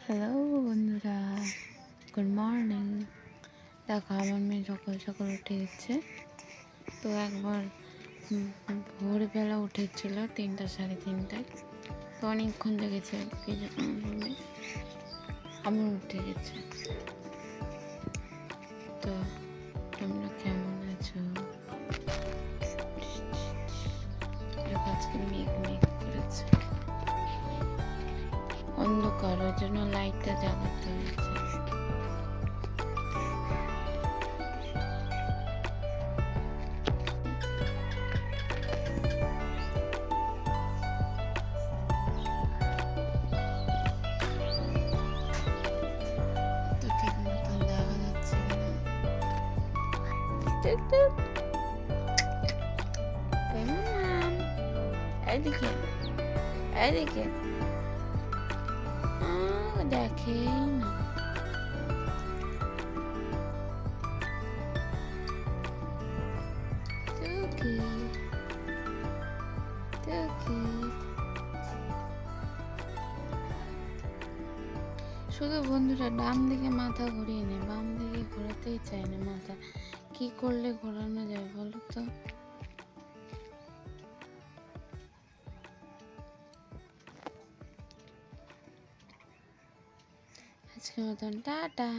Hello বন্ধুরা, good morning. দেখো আমার মেয়ে সকাল সকাল উঠে গেছে। তো একবার ভোরবেলা উঠেছিল 3টা সাড়ে 3টায়। তো অনেকক্ষণ জেগেছে, আমার উঠে গেছে। তো তোমরা কেমন আছো? আজকে মেঘ করেছে, অন্ধকার, ওই জন্য লাইটটা জ্বালাতে হয়েছে। তো ঠিক মতন দেখা যাচ্ছে এদিকে এদিকে দেখে না। শুধু বন্ধুরা ডান দিকে মাথা ঘুরিয়ে নেয়, বাম দিকে ঘোরাতেই চায় না মাথা। কি করলে ঘোরানো যায় বলো তো? আজকের মতন টাটা।